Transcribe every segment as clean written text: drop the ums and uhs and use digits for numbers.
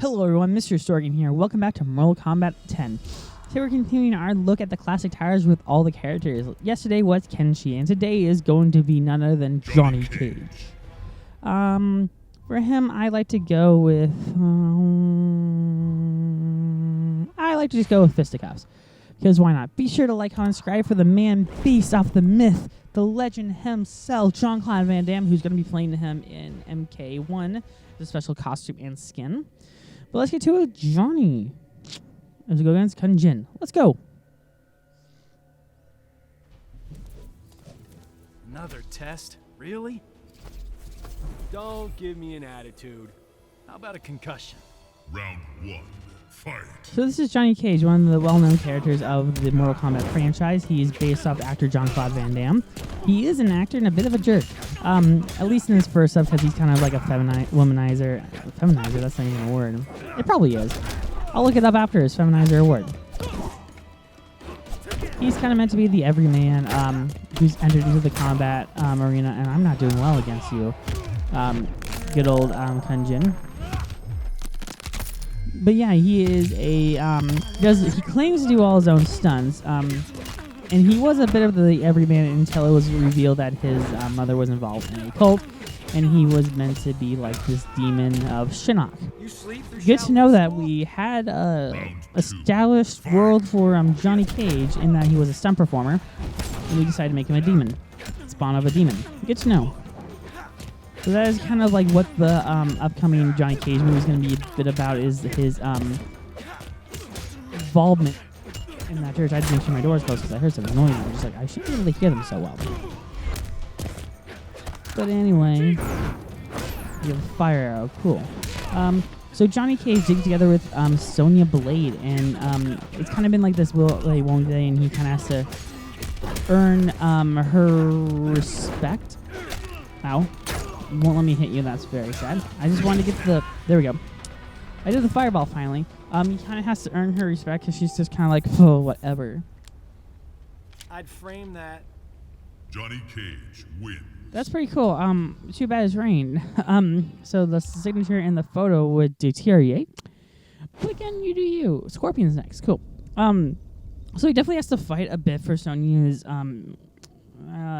Hello everyone, Mr. Storgan here. Welcome back to Mortal Kombat 10. Today we're continuing our look at the classic tires with all the characters. Yesterday was Kenshi, and today is going to be none other than Johnny Cage. For him, I like to go with... I like to just go with fisticuffs. Because why not? Be sure to like, comment, and subscribe for the man beast off the myth, the legend himself, Jean-Claude Van Damme, who's going to be playing him in MK1, the special costume and skin. But let's get to it with Johnny. Let's go against Kunjin. Let's go. Another test? Really? Don't give me an attitude. How about a concussion? Round one, fight. So this is Johnny Cage, one of the well-known characters of the Mortal Kombat franchise. He is based off actor Jean-Claude Van Damme. He is an actor and a bit of a jerk. At least in his first sub, because he's kind of like a womanizer. Feminizer, that's not even a word. It probably is. I'll look it up after his feminizer award. He's kind of meant to be the everyman who's entered into the combat arena, and I'm not doing well against you. Good old Kunjin. But yeah, he is a he claims to do all his own stunts. And he was a bit of the everyman until it was revealed that his mother was involved in a cult, and he was meant to be like this demon of Shinnok. Good to know that we had a established world for Johnny Cage in that he was a stunt performer, and we decided to make him a demon, spawn of a demon. Good to know. So that is kind of like what the upcoming Johnny Cage movie is going to be a bit about, is his involvement in that church. I had to make sure my door is closed because I heard some noise. I was just like, I should be able to hear them so well. But anyway, you have a fire arrow. Cool. So Johnny Cage digs together with Sonya Blade, and it's kind of been like this will they won't they, and he kind of has to earn her respect. Ow. Won't let me hit you, that's very sad. I just wanted to get the... There we go. I did the fireball finally. He kind of has to earn her respect because she's just kind of like, oh, whatever. I'd frame that. Johnny Cage wins. That's pretty cool. Too bad it's rain. So the signature in the photo would deteriorate. But again, you do you. Scorpion's next. Cool. So he definitely has to fight a bit for Sonya's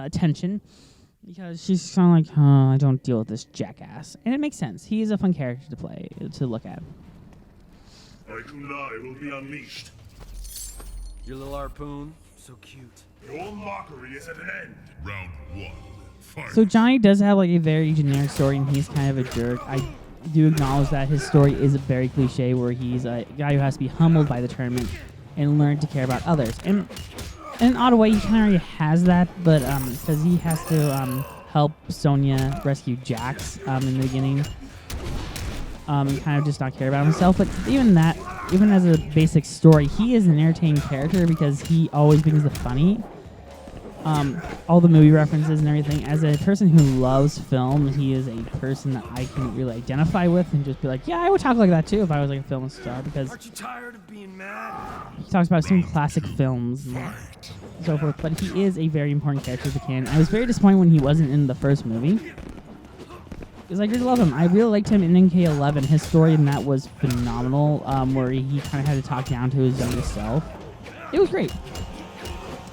attention. Because she's kind of like, I don't deal with this jackass. And it makes sense. He is a fun character to play, to look at. Kunai will be unleashed. Your little harpoon, so cute. Your mockery is at an end. Round one, fight. So Johnny does have like a very generic story, and he's kind of a jerk. I do acknowledge that his story is very cliche, where he's a guy who has to be humbled by the tournament and learn to care about others. And in an odd way, he kind of already has that, but because he has to help Sonya rescue Jax in the beginning, and kind of just not care about himself. But even that, even as a basic story, he is an entertaining character because he always brings the funny. All the movie references and everything. As a person who loves film, he is a person that I can really identify with and just be like, yeah, I would talk like that too if I was like a film star, because Aren't you tired of being mad? he talks about some classic films and so forth, but he is a very important character to the canon. I was very disappointed when he wasn't in the first movie, because I did love him. I really liked him in MK11. His story in that was phenomenal, where he kind of had to talk down to his youngest self. It was great.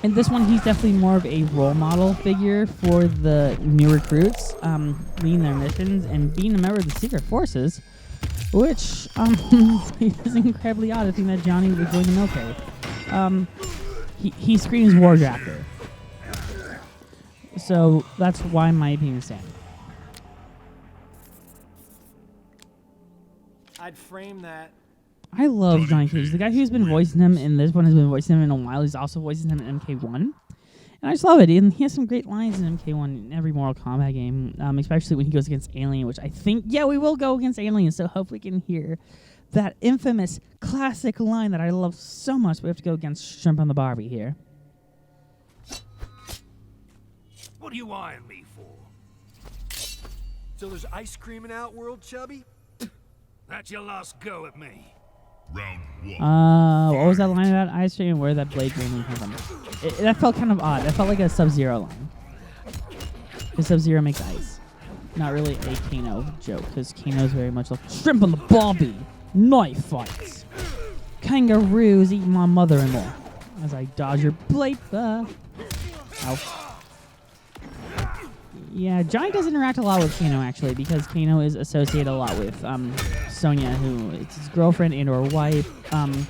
In this one, he's definitely more of a role model figure for the new recruits, leading their missions and being a member of the Secret Forces, which is incredibly odd to think that Johnny would join the military. He screams war drafter. So that's why my opinion stands. I'd frame that. I love Johnny Cage. The guy who's been voicing him in this one has been voicing him in a while. He's also voicing him in MK1. And I just love it. And he has some great lines in MK1 in every Mortal Kombat game, especially when he goes against Alien, which I think, yeah, we will go against Alien, so hopefully we can hear that infamous classic line that I love so much. We have to go against Shrimp on the Barbie here. What are you eyeing me for? So there's ice cream in Outworld, chubby? That's your last go at me. Round one. What was that line about ice cream and where that blade mainly came from? That felt kind of odd. That felt like a Sub-Zero line. Because Sub-Zero makes ice. Not really a Kano joke, because Kano's very much like shrimp on the barbie. Knife fights. Kangaroos eat my mother-in-law as I dodge your blade. Ow. Yeah, Johnny does interact a lot with Kano, actually, because Kano is associated a lot with Sonya, who is his girlfriend and or wife. And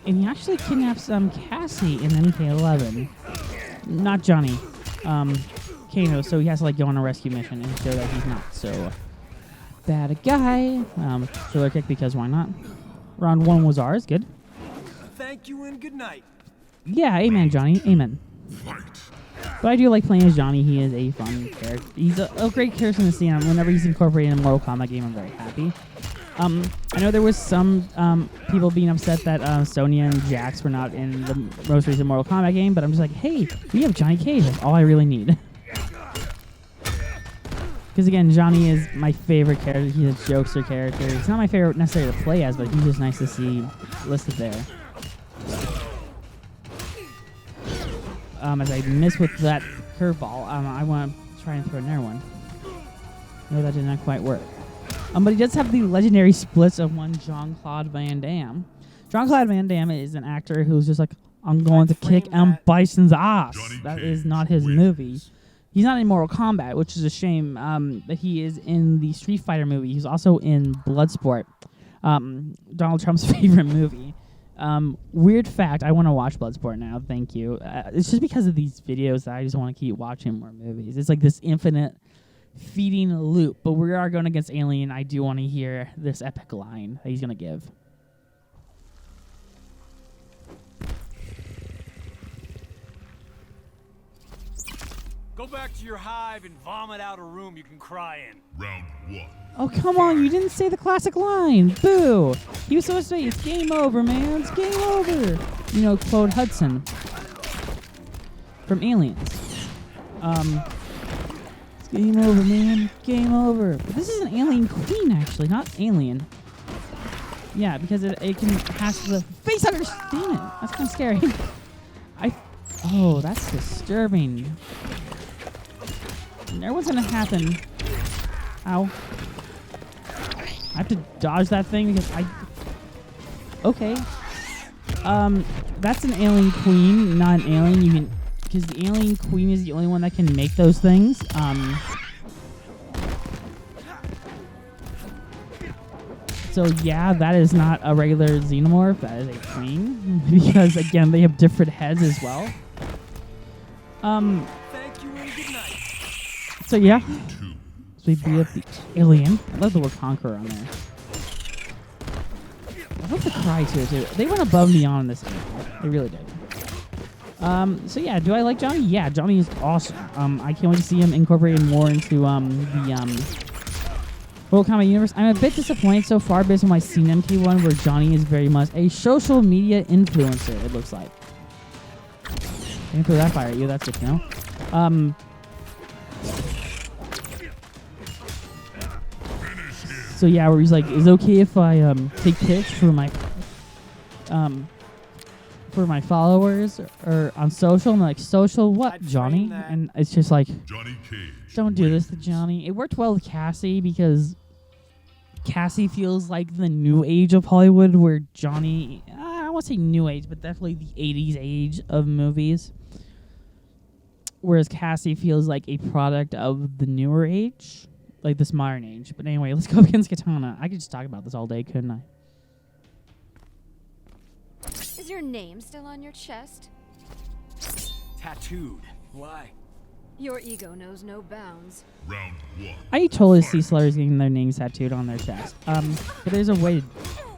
he actually kidnaps Cassie in MK11. Not Johnny. Kano, so he has to like go on a rescue mission and show that he's not so bad a guy. Filler kick because why not? Round 1 was ours. Good. Thank you and good night. Yeah, amen, Johnny. Amen. But I do like playing as Johnny. He is a fun character. He's a great character in the scene. Whenever he's incorporated in a Mortal Kombat game, I'm very happy. I know there was some people being upset that Sonya and Jax were not in the most recent Mortal Kombat game, but I'm just like, hey, we have Johnny Cage. That's all I really need. Because again, Johnny is my favorite character. He's a jokester character. He's not my favorite necessarily to play as, but he's just nice to see listed there. As I miss with that curveball, I want to try and throw another one. No, that did not quite work. But he does have the legendary splits of one Jean-Claude Van Damme. Jean-Claude Van Damme is an actor who's just like, I'm going to kick Bison's ass. That is not his movie. He's not in Mortal Kombat, which is a shame that he is in the Street Fighter movie. He's also in Bloodsport, Donald Trump's favorite movie. Weird fact, I want to watch Bloodsport now, thank you. It's just because of these videos that I just want to keep watching more movies. It's like this infinite feeding loop, but we are going against Alien. I do want to hear this epic line that he's going to give. Go back to your hive and vomit out a room you can cry in. Round 1. Oh, come on, you didn't say the classic line. Boo! He was supposed to say, it's game over, man. It's game over. You know, Claude Hudson from Aliens. It's game over, man. Game over. But this is an alien queen, actually, not alien. Yeah, because it can hatch the face huggers. Damn it. That's kind of scary. Oh, that's disturbing. Never what's gonna happen. Ow. I have to dodge that thing because okay. That's an alien queen, not an alien. You can, because the alien queen is the only one that can make those things. So yeah, that is not a regular xenomorph. That is a queen because again, they have different heads as well. Thank you and good night. So yeah. So we beat up the alien. I love the word conqueror on there. I love the cries here too. They went above and beyond in this game. They really did. So yeah, do I like Johnny? Yeah, Johnny is awesome. I can't wait to see him incorporated more into the Mortal Kombat universe. I'm a bit disappointed so far based on my scene MK1 where Johnny is very much a social media influencer, it looks like. I didn't throw that fire at you, that's good to know. So yeah, where he's like, is it okay if I take pics for my followers or on social? And I'm like, social what, Johnny? And it's just like, Johnny Cage. don't do this to Johnny. It worked well with Cassie because Cassie feels like the new age of Hollywood, where Johnny, I don't want to say new age, but definitely the 80s age of movies. Whereas Cassie feels like a product of the newer age, like this modern age. But anyway, let's go against Katana. I could just talk about this all day, couldn't I? Is your name still on your chest? Tattooed. Why? Your ego knows no bounds. Round 1. I totally see slurs getting their names tattooed on their chest. But there's a way to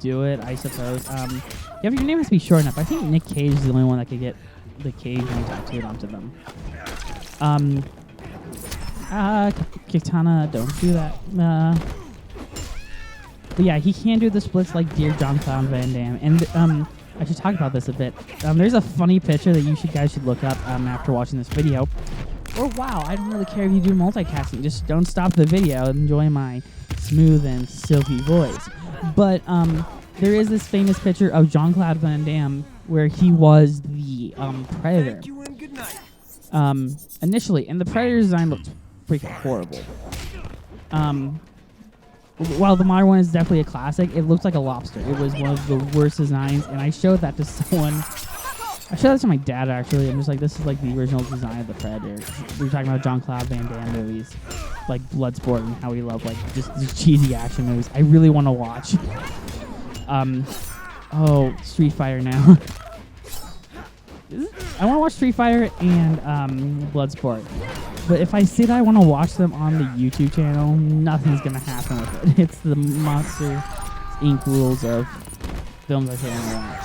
do it, I suppose. Your name has to be short enough. I think Nick Cage is the only one that could get the Cage name tattooed onto them. Katana, don't do that. But yeah, he can do the splits like Dear Jean-Claude Van Damme. And I should talk about this a bit. There's a funny picture that you guys should look up after watching this video. Or wow, I don't really care if you do multicasting. Just don't stop the video. Enjoy my smooth and silky voice. But there is this famous picture of Jean-Claude Van Damme where he was the Predator. Thank you and good night. Initially, and the Predator design looked freaking horrible. while the modern one is definitely a classic, it looks like a lobster. It was one of the worst designs, and I showed that to someone. I showed that to my dad, actually. I'm just like, this is like the original design of the Predator. We were talking about Jean-Claude Van Damme movies, like Bloodsport, and how we love like just these cheesy action movies. I really want to watch. Oh, Street Fighter now. I want to watch Street Fighter and Bloodsport. But if I say that I want to watch them on the YouTube channel, nothing's going to happen with it. It's the Monster Inc. rules of films I say I want to watch.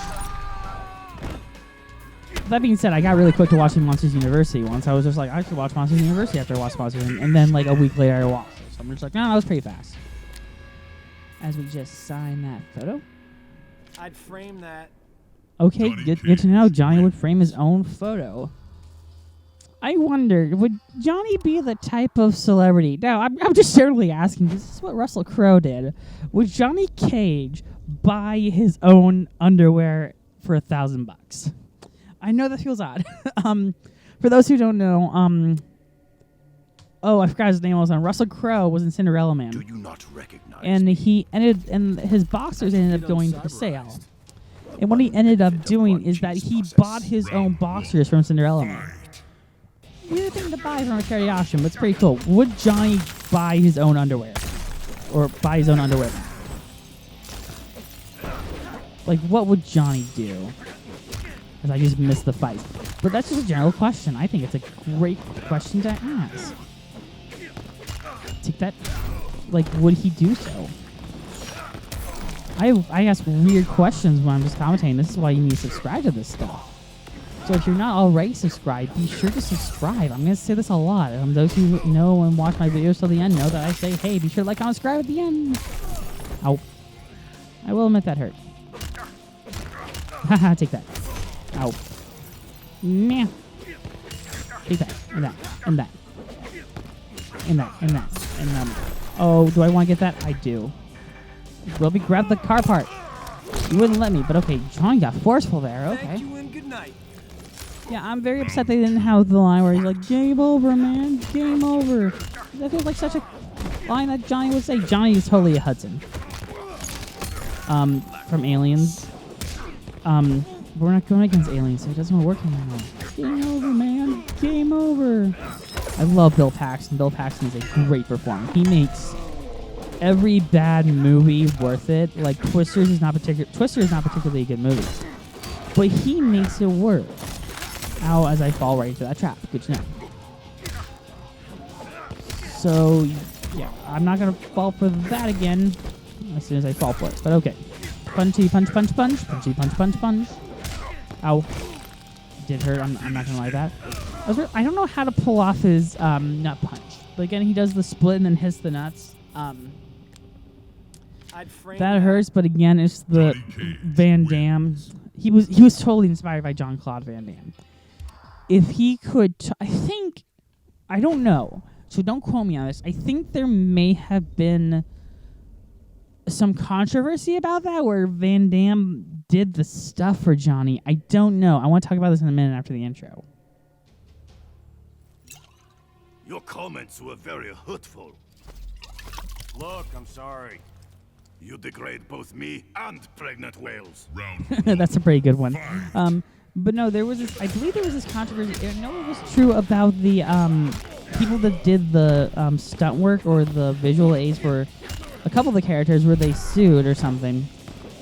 That being said, I got really quick to watching Monsters University once. I was just like, I should watch Monsters University after I watched Monsters. And then like a week later, I watched it. So I'm just like, no, that was pretty fast. As we just sign that photo. I'd frame that. Okay, good to know. Johnny would frame his own photo. I wonder, would Johnny be the type of celebrity? Now, I'm just generally asking, this is what Russell Crowe did. Would Johnny Cage buy his own underwear for $1,000? I know that feels odd. For those who don't know, I forgot his name was on. Russell Crowe was in Cinderella Man. Do you not recognize And me? and his boxers ended up going for sale. And what he ended up doing is that he bought his own boxers from Cinderella Man. Weird thing to buy from a charity auction, but it's pretty cool. Would Johnny buy his own underwear? Or buy his own underwear? Like, what would Johnny do? Because I just missed the fight. But that's just a general question. I think it's a great question to ask. Take that. Like, would he do so? I ask weird questions when I'm just commentating. This is why you need to subscribe to this stuff. So if you're not already subscribed, be sure to subscribe. I'm going to say this a lot. Those who know and watch my videos till the end know that I say, hey, be sure to like, comment, subscribe at the end. Ow. I will admit that hurt. Haha, take that. Ow. Meh. Take that, and that, and that. And that, and that, and oh, do I want to get that? I do. Wilby, grab the car part. You wouldn't let me, but okay, John got forceful there, okay. Thank you and good night. Yeah, I'm very upset they didn't have the line where he's like, game over, man, game over. That feels like such a line that Johnny would say. Johnny is totally a Hudson. From Aliens. We're not going against Aliens, so it doesn't work anymore. Game over, man, game over. I love Bill Paxton. Bill Paxton is a great performer. He makes every bad movie worth it. Like Twister is not particularly a good movie, but he makes it work. Ow, as I fall right into that trap. Good to know. So, yeah, I'm not going to fall for that again as soon as I fall for it. But okay. Punchy, punch, punch, punch. Punchy, punch, punch, punch. Ow. Did hurt. I'm not going to lie to that. I don't know how to pull off his nut punch. But again, he does the split and then hits the nuts. That hurts, but again, it's the Van Damme. He was totally inspired by Jean-Claude Van Damme. If he could, I don't know, so don't quote me on this. I think there may have been some controversy about that where Van Damme did the stuff for Johnny. I don't know. I want to talk about this in a minute after the intro. Your comments were very hurtful. Look, I'm sorry. You degrade both me and pregnant whales. Round That's a pretty good one. But no, there was this. I believe there was this controversy. I know it was true about the people that did the stunt work or the visual aids for a couple of the characters where they sued or something.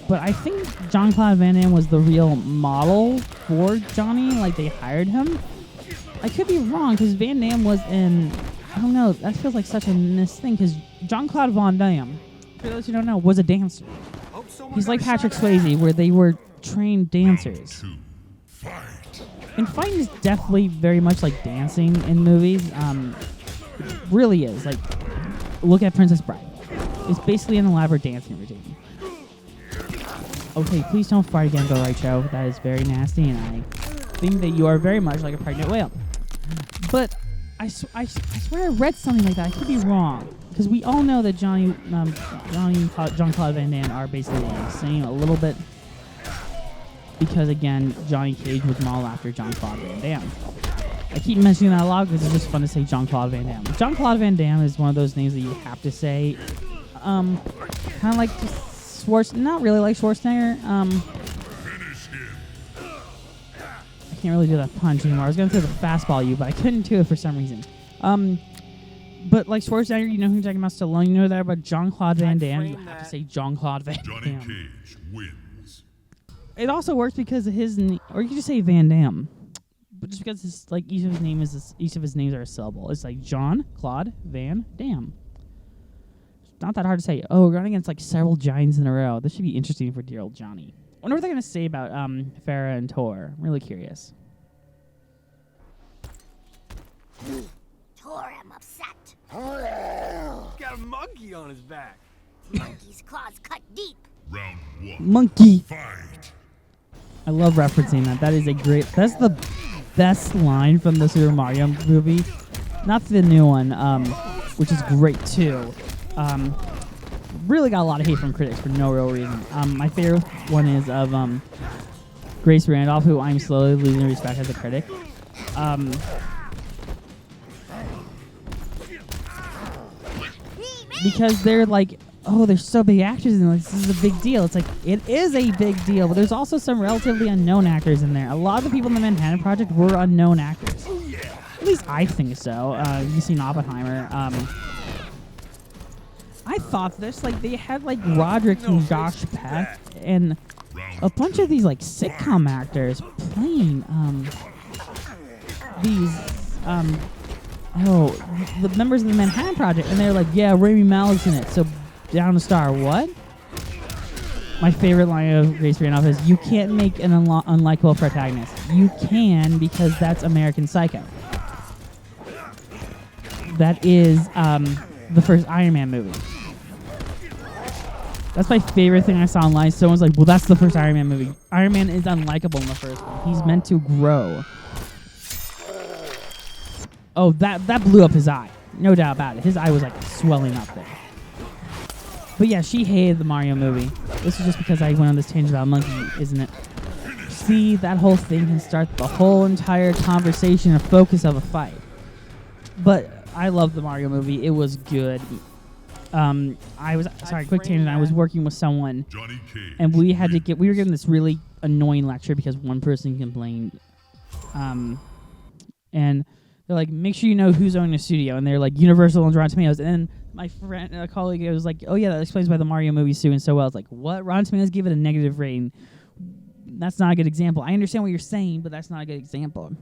But I think Jean-Claude Van Damme was the real model for Johnny. Like they hired him. I could be wrong because Van Damme was in. I don't know. That feels like such a missed thing because Jean-Claude Van Damme, for those who don't know, was a dancer. He's like Patrick Swayze, where they were trained dancers. And fighting is definitely very much like dancing in movies. It really is. Like, look at Princess Bride. It's basically an elaborate dancing routine. Okay, please don't fart again, Bill Raicho. That is very nasty, and I think that you are very much like a pregnant whale. But I swear I read something like that. I could be wrong. Because we all know that Johnny and Jean-Claude Van Damme are basically the same a little bit. Because, again, Johnny Cage was modeled after Jean-Claude Van Damme. I keep mentioning that a lot because it's just fun to say Jean-Claude Van Damme. Jean-Claude Van Damme is one of those names that you have to say Kind of like not really like Schwarzenegger. Finish him. I can't really do that punch anymore. I was gonna throw the fastball you, but I couldn't do it for some reason. But like Schwarzenegger, you know who I'm talking about? Stallone, you know that about Jean-Claude Van Damme. You have to say Jean-Claude Van Johnny Damme. Cage wins. It also works because of his, or you can just say Van Damme, but just because it's like each of his names are a syllable. It's like Jean-Claude Van Damme. It's not that hard to say. Oh, we're going against like several giants in a row. This should be interesting for dear old Johnny. I wonder what they're gonna say about Farah and Tor. I'm really curious. Tor, I'm upset. Got a monkey on his back. Monkey's claws cut deep. Round 1. Monkey. Fight. I love referencing that. That is a great. That's the best line from the Super Mario movie. Not the new one, which is great too. Really got a lot of hate from critics for no real reason. My favorite one is of Grace Randolph, who I'm slowly losing respect as a critic. Because they're like, oh, they're so big actors and this is a big deal. It's like, it is a big deal, but there's also some relatively unknown actors in there. A lot of the people in the Manhattan Project were unknown actors. At least I think so. You've seen Oppenheimer. I thought this, like, they had, like, Roderick and Josh Peck and a bunch of these, like, sitcom actors playing, the members of the Manhattan Project, and they're like, yeah, Rami Malek's in it, so down a star. What? My favorite line of Grace Randolph is, you can't make an unlikable protagonist. You can, because that's American Psycho. That is the first Iron Man movie. That's my favorite thing I saw online. Someone's like, well, that's the first Iron Man movie. Iron Man is unlikable in the first one. He's meant to grow. Oh, that blew up his eye. No doubt about it. His eye was like swelling up there. But yeah, she hated the Mario movie. This is just because I went on this tangent about Monkey, isn't it? See, that whole thing can start the whole entire conversation and focus of a fight. But I love the Mario movie. It was good. Quick tangent. I was working with someone, Johnny Cage. and we were given this really annoying lecture because one person complained. And they're like, make sure you know who's owning the studio. And they're like, Universal and Rotten Tomatoes. And then my friend, a colleague, was like, oh yeah, that explains why the Mario movie's doing so well. It's like, what? Rotten Tomatoes gave it a negative rating. That's not a good example. I understand what you're saying, but that's not a good example.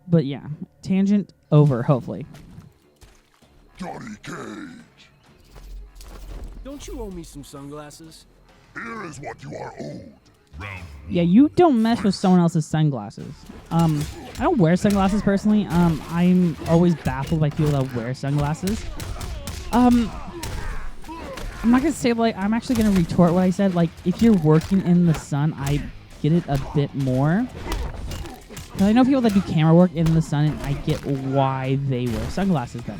But yeah, tangent over, hopefully. Johnny Cage. Don't you owe me some sunglasses? Here is what you are owed. Round 1. Yeah, you don't mess with someone else's sunglasses. I don't wear sunglasses personally. I'm always baffled by people that wear sunglasses. I'm not gonna say, like, I'm actually gonna retort what I said. Like, if you're working in the sun, I get it a bit more. Because I know people that do camera work in the sun, and I get why they wear sunglasses then.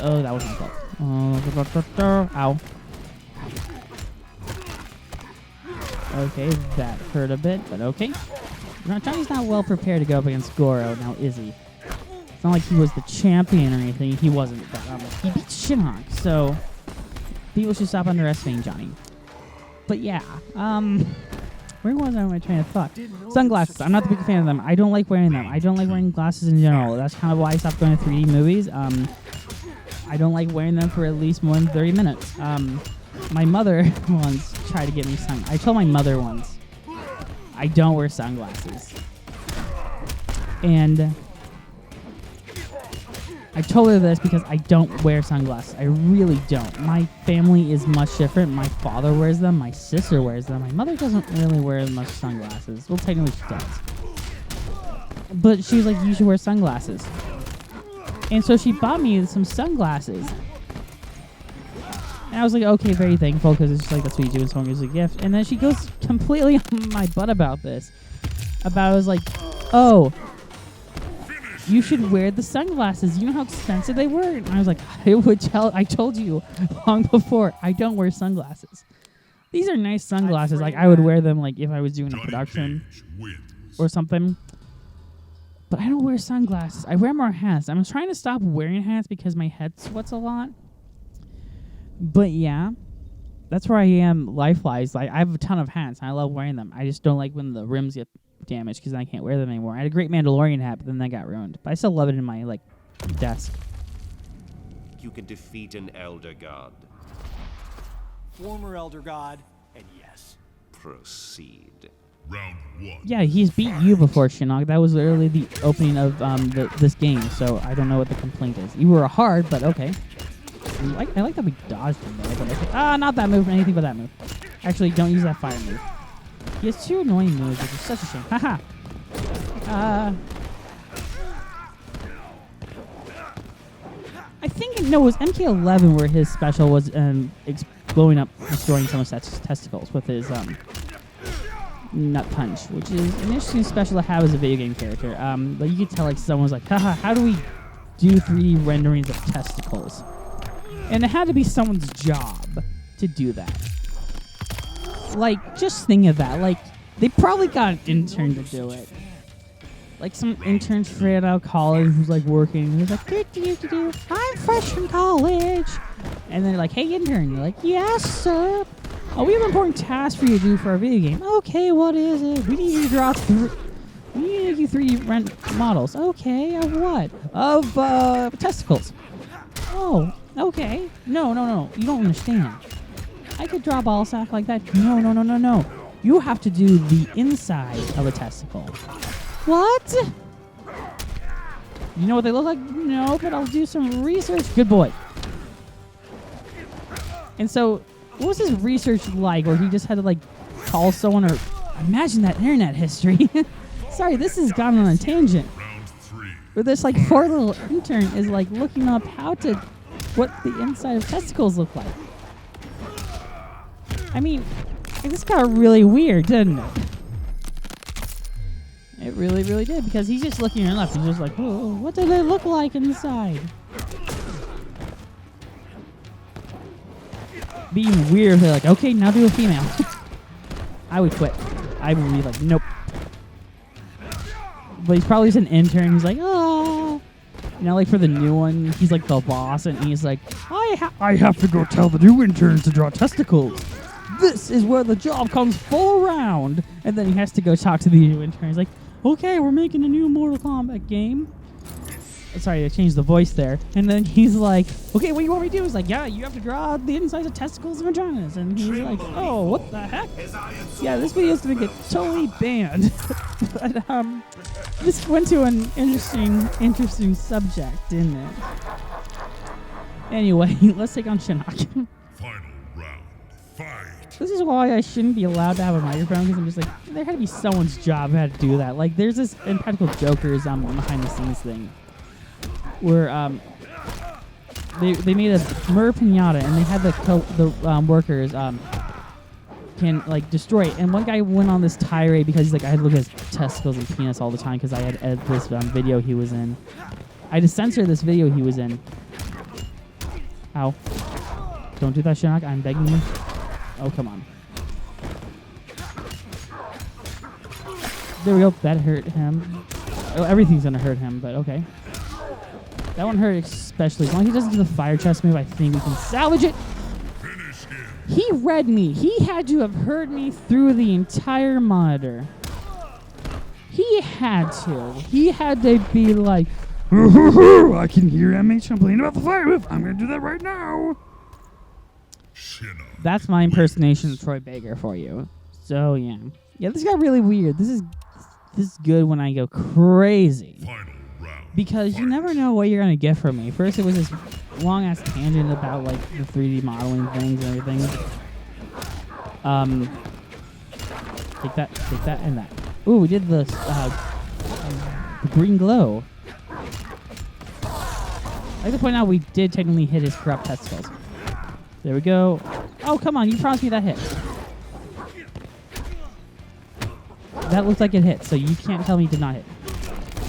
Oh, that was my fault. Ow. Okay, that hurt a bit, but okay. Johnny's not well prepared to go up against Goro, now is he? It's not like he was the champion or anything. He wasn't, but he beat Shinhawk, so people should stop underestimating Johnny. But yeah, where was I on my train of thought? Sunglasses. I'm not the big fan of them. I don't like wearing them. I don't like wearing glasses in general. That's kind of why I stopped going to 3D movies. I don't like wearing them for at least more than 30 minutes. My mother once tried to get me I told my mother once, I don't wear sunglasses. And I told her this because I don't wear sunglasses. I really don't. My family is much different. My father wears them. My sister wears them. My mother doesn't really wear much sunglasses. Well, technically she does. But she was like, you should wear sunglasses. And so she bought me some sunglasses. And I was like, okay, very thankful, because it's just like, that's what you do when someone gives a gift. And then she goes completely on my butt about this. I was like, oh, you should wear the sunglasses. You know how expensive they were? And I was like, I told you long before, I don't wear sunglasses. These are nice sunglasses. Like, I would wear them like if I was doing a production or something. But I don't wear sunglasses. I wear more hats. I'm trying to stop wearing hats because my head sweats a lot. But yeah, that's where I am life-wise. Like, I have a ton of hats, and I love wearing them. I just don't like when the rims get damaged because I can't wear them anymore. I had a great Mandalorian hat, but then that got ruined. But I still love it in my, like, desk. You can defeat an Elder God. Former Elder God, and yes. Round Proceed. 1. Yeah, he's beat you before, Shinnok. That was literally the opening of this game, so I don't know what the complaint is. You were hard, but okay. I like that we dodged him there, but okay. Not that move, anything but that move. Actually, don't use that fire move. He has 2 annoying moves, which is such a shame. Haha! I think, no, it was MK11 where his special was blowing up, destroying someone's testicles with his nut punch, which is an interesting special to have as a video game character. But you could tell, like, someone's like, haha, how do we do 3D renderings of testicles? And it had to be someone's job to do that. Like, just think of that. Like, they probably got an intern to do it. Like, some intern straight out of college who's, like, working. He's like, do. I'm fresh from college. And then they're like, hey, intern. You're like, yes, sir. Oh, we have an important task for you to do for our video game. Okay, what is it? We need you to draw we need to make you 3D rent models. Okay, of what? Of, testicles. Oh, okay. No. You don't understand. I could draw a ball sack like that. No. You have to do the inside of a testicle. What? You know what they look like? No, but I'll do some research. Good boy. And so, what was his research like? Where he just had to, like, call someone or... Imagine that internet history. Sorry, this has gone on a tangent. Round 3. Where this, like, poor little intern is, like, looking up what the inside of testicles look like. I mean, this got really weird, didn't it? It really, really did, because he's just looking it up. He's just like, oh, what do they look like inside? Be even weird if they're like, okay, now do a female. I would quit. I would be like, nope. But he's probably just an intern. He's like, oh. You know, like for the new one, he's like the boss, and he's like, I have to go tell the new interns to draw testicles. This is where the job comes full around. And then he has to go talk to the new intern. He's like, okay, we're making a new Mortal Kombat game. Sorry, I changed the voice there. And then he's like, okay, what do you want me to do? He's like, yeah, you have to draw the insides of testicles and vaginas. And he's like, oh, what the heck? Yeah, this video's gonna get totally banned. But this went to an interesting subject, didn't it? Anyway, let's take on Shinnok. Final round. Fight. This is why I shouldn't be allowed to have a microphone, because I'm just like, there had to be someone's job who had to do that. Like, there's this Impractical Jokers behind the scenes thing where they made a murder pinata, and they had the workers can, like, destroy it. And one guy went on this tirade because he's like, I had to look at his testicles and penis all the time because I had edited this video he was in. I had to censor this video he was in. Ow. Don't do that, Shinnok. I'm begging you. Oh, come on. There we go. That hurt him. Oh, everything's gonna hurt him, but okay. That one hurt especially. As long as he doesn't do the fire chest move, I think we can salvage it. Finish him. He read me. He had to have heard me through the entire monitor. He had to. He had to be like, I can hear MH complaining about the fire move. I'm gonna do that right now. Shinnok. That's my impersonation of Troy Baker for you. So yeah, this got really weird. This is good when I go crazy, Final round. because you never know what you're gonna get from me. First, it was this long ass tangent about like the 3D modeling things and everything. Take that, and that. Ooh, we did the green glow. I like to point out we did technically hit his corrupt testicles. There we go. Oh, come on, you promised me that hit. That looks like it hit, so you can't tell me it did not hit.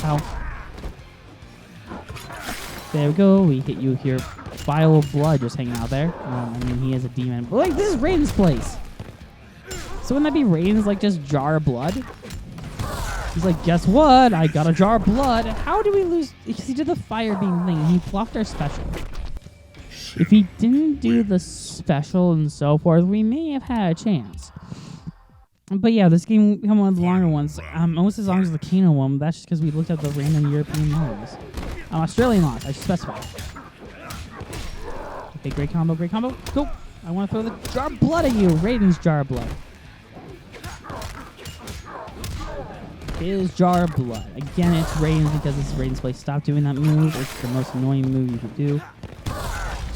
Ow. There we go, we hit you here. Vial of blood just hanging out there. I mean, he is a demon. But, like, this is Raiden's place. So wouldn't that be Raiden's, like, just jar of blood? He's like, guess what? I got a jar of blood. How do we lose? Because he did the fire beam thing. He blocked our special. him. If he didn't do the special and so forth, we may have had a chance. But yeah, this game become one of the longer ones. Almost as long as the Kano one. That's just because we looked at the random European ones. Australian laws, I should specify. Okay, great combo, great combo. Go! I want to throw the jar of blood at you. Raiden's jar of blood. His jar of blood. Again, it's Raiden's because it's Raiden's place. Stop doing that move. It's the most annoying move you could do.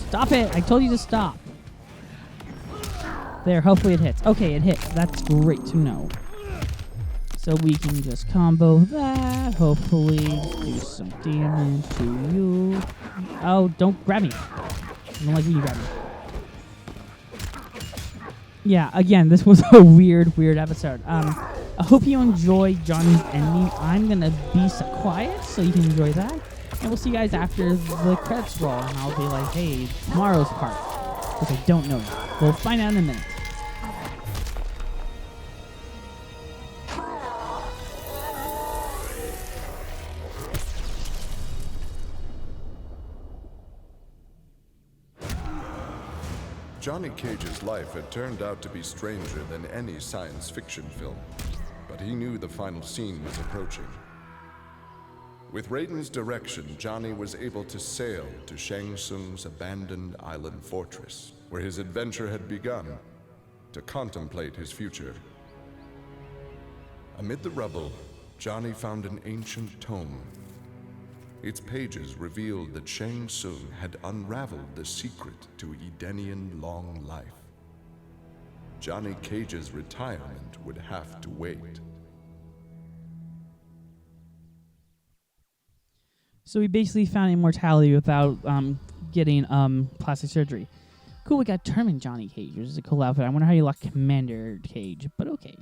Stop it! I told you to stop. There, hopefully it hits. Okay, it hit. That's great to know. So we can just combo that. Hopefully do some damage to you. Oh, don't grab me. I don't like when you grab me. Yeah, again, this was a weird episode. I hope you enjoyed Johnny's ending. I'm going to be so quiet so you can enjoy that. And we'll see you guys after the credits roll. And I'll be like, hey, tomorrow's part. Which I don't know yet. We'll find out in a minute. Johnny Cage's life had turned out to be stranger than any science fiction film, but he knew the final scene was approaching. With Raiden's direction, Johnny was able to sail to Shang Tsung's abandoned island fortress, where his adventure had begun, to contemplate his future. Amid the rubble, Johnny found an ancient tome. Its pages revealed that Shang Tsung had unraveled the secret to Edenian long life. Johnny Cage's retirement would have to wait. So we basically found immortality without getting plastic surgery. Cool, we got Tournament Johnny Cage, which is a cool outfit. I wonder how you lock Commander Cage, but okay.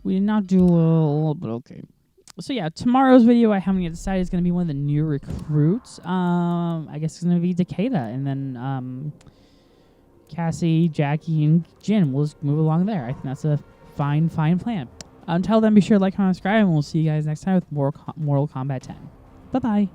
We did not do well, but okay. So yeah, tomorrow's video I haven't yet decided is going to be one of the new recruits. I guess it's going to be Takeda, and then Cassie, Jackie, and Jin. We'll just move along there. I think that's a fine plan. Until then, be sure to like, comment, subscribe, and we'll see you guys next time with more Mortal Kombat 10. Bye-bye.